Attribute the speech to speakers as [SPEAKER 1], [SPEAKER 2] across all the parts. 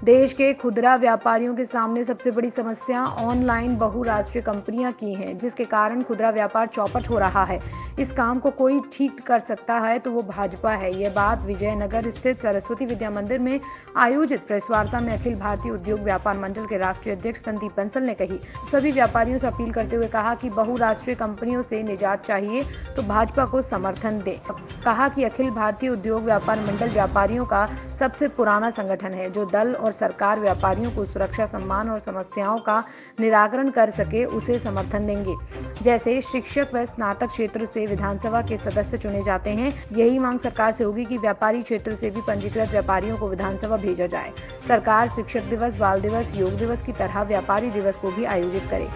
[SPEAKER 1] देश के खुदरा व्यापारियों के सामने सबसे बड़ी समस्या ऑनलाइन बहुराष्ट्रीय कंपनियां की हैं, जिसके कारण खुदरा व्यापार चौपट हो रहा है। इस काम को कोई ठीक कर सकता है तो वो भाजपा है। यह बात विजयनगर स्थित सरस्वती विद्या मंदिर में आयोजित प्रेस वार्ता में अखिल भारतीय उद्योग व्यापार मंडल के राष्ट्रीय अध्यक्ष संदीप बंसल ने कही। सभी व्यापारियों से अपील करते हुए कहा कि बहुराष्ट्रीय कंपनियों से निजात चाहिए तो भाजपा को समर्थन दे। कहा कि अखिल भारतीय उद्योग व्यापार मंडल व्यापारियों का सबसे पुराना संगठन है, जो दल और सरकार व्यापारियों को सुरक्षा, सम्मान और समस्याओं का निराकरण कर सके उसे समर्थन देंगे। जैसे शिक्षक व स्नातक क्षेत्र से विधानसभा के सदस्य चुने जाते हैं, यही मांग सरकार से होगी कि व्यापारी क्षेत्र से भी पंजीकृत व्यापारियों को विधानसभा भेजा जाए। सरकार शिक्षक दिवस, बाल दिवस, योग दिवस की तरह व्यापारी दिवस को भी आयोजित करे।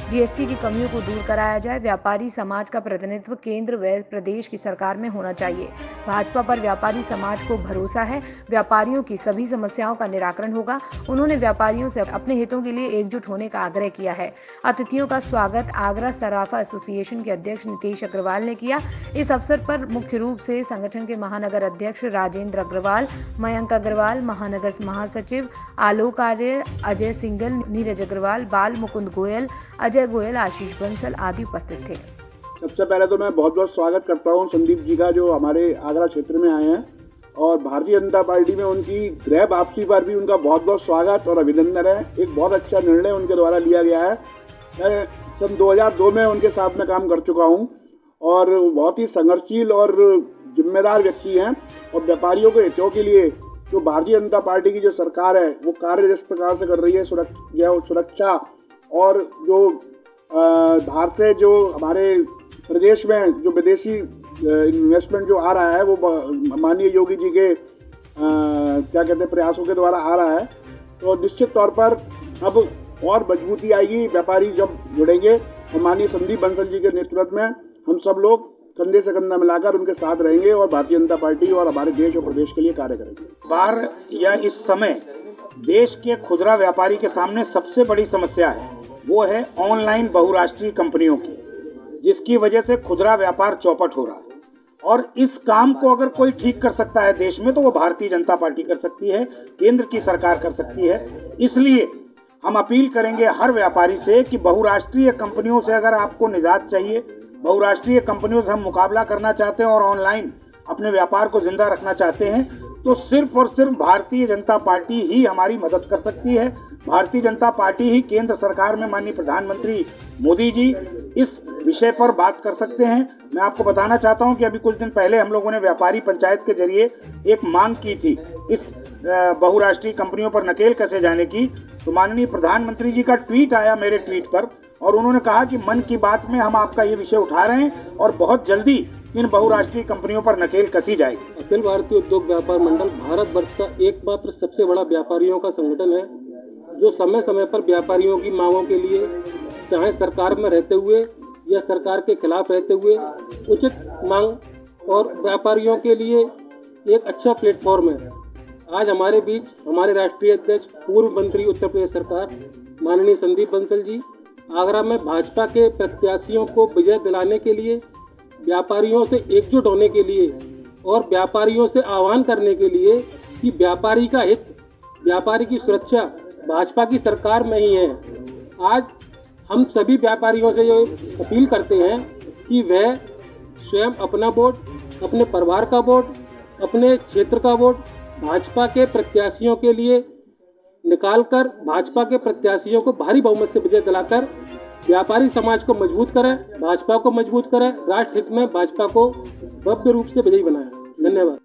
[SPEAKER 1] जीएसटी की कमियों को दूर कराया जाए। व्यापारी समाज का प्रतिनिधित्व केंद्र व प्रदेश की सरकार में होना चाहिए। भाजपा पर व्यापारी समाज को भरोसा है, व्यापारियों की सभी समस्याओं का निराकरण होगा। उन्होंने व्यापारियों से अपने हितों के लिए एकजुट होने का आग्रह किया है। अतिथियों का स्वागत आगरा सराफा एसोसिएशन के अध्यक्ष नितेश अग्रवाल ने किया। इस अवसर पर मुख्य रूप से संगठन के महानगर अध्यक्ष राजेंद्र अग्रवाल, मयंक अग्रवाल, महानगर महासचिव आलोक आर्य, अजय सिंगल, नीरज अग्रवाल, बाल मुकुंद गोयल, अजय गोयल, आशीष बंसल आदि उपस्थित थे।
[SPEAKER 2] सबसे पहले तो मैं बहुत बहुत स्वागत करता हूं संदीप जी का, जो हमारे आगरा क्षेत्र में आए हैं, और भारतीय जनता पार्टी में उनकी गृह वापसी पर भी उनका बहुत बहुत स्वागत और अभिनंदन है। एक बहुत अच्छा निर्णय उनके द्वारा लिया गया है। मैं सन 2002 में उनके साथ में काम कर चुका हूं और बहुत ही संघर्षशील और जिम्मेदार व्यक्ति हैं, और व्यापारियों के हितों के लिए जो भारतीय जनता पार्टी की जो सरकार है वो कार्य जिस प्रकार से कर रही है, सुरक्षा और जो बाहर से जो हमारे प्रदेश में जो विदेशी इन्वेस्टमेंट जो आ रहा है वो माननीय योगी जी के क्या कहते हैं प्रयासों के द्वारा आ रहा है। तो निश्चित तौर पर अब और मजबूती आएगी व्यापारी जब जुड़ेंगे, और माननीय संदीप बंसल जी के नेतृत्व में हम सब लोग कंधे से कंधा मिलाकर उनके साथ रहेंगे और भारतीय जनता पार्टी और हमारे देश और प्रदेश के लिए कार्य करेंगे।
[SPEAKER 3] बार या इस समय देश के खुदरा व्यापारी के सामने सबसे बड़ी समस्या है, वो है ऑनलाइन बहुराष्ट्रीय कंपनियों की, जिसकी वजह से खुदरा व्यापार चौपट हो रहा है। और इस काम को अगर कोई ठीक कर सकता है देश में तो वो भारतीय जनता पार्टी कर सकती है, केंद्र की सरकार कर सकती है। इसलिए हम अपील करेंगे हर व्यापारी से कि बहुराष्ट्रीय कंपनियों से अगर आपको निजात चाहिए, बहुराष्ट्रीय कंपनियों से हम मुकाबला करना चाहते हैं और ऑनलाइन अपने व्यापार को जिंदा रखना चाहते हैं, तो सिर्फ और सिर्फ भारतीय जनता पार्टी ही हमारी मदद कर सकती है। भारतीय जनता पार्टी ही केंद्र सरकार में माननीय प्रधानमंत्री मोदी जी इस विषय पर बात कर सकते हैं। मैं आपको बताना चाहता हूं कि अभी कुछ दिन पहले हम लोगों ने व्यापारी पंचायत के जरिए एक मांग की थी इस बहुराष्ट्रीय कंपनियों पर नकेल कसे जाने की। तो माननीय प्रधानमंत्री जी का ट्वीट आया मेरे ट्वीट पर, और उन्होंने कहा कि मन की बात में हम आपका ये विषय उठा रहे हैं और बहुत जल्दी इन बहुराष्ट्रीय कंपनियों पर नकेल कसी जाएगी।
[SPEAKER 4] अखिल भारतीय उद्योग व्यापार मंडल भारत वर्ष का एकमात्र सबसे बड़ा व्यापारियों का संगठन है, जो समय समय पर व्यापारियों की मांगों के लिए, चाहे सरकार में रहते हुए या सरकार के खिलाफ रहते हुए, उचित मांग और व्यापारियों के लिए एक अच्छा प्लेटफॉर्म है। आज हमारे बीच हमारे राष्ट्रीय अध्यक्ष, पूर्व मंत्री उत्तर प्रदेश सरकार माननीय संदीप बंसल जी आगरा में भाजपा के प्रत्याशियों को विजय दिलाने के लिए, व्यापारियों से एकजुट होने के लिए और व्यापारियों से आह्वान करने के लिए कि व्यापारी का हित, व्यापारी की सुरक्षा भाजपा की सरकार में ही है। आज हम सभी व्यापारियों से ये अपील करते हैं कि वह स्वयं अपना वोट, अपने परिवार का वोट, अपने क्षेत्र का वोट भाजपा के प्रत्याशियों के लिए निकालकर भाजपा के प्रत्याशियों को भारी बहुमत से विजय दिलाकर व्यापारी समाज को मजबूत करें, भाजपा को मजबूत करें, राष्ट्र हित में भाजपा को भव्य रूप से विजयी बनाएं। धन्यवाद।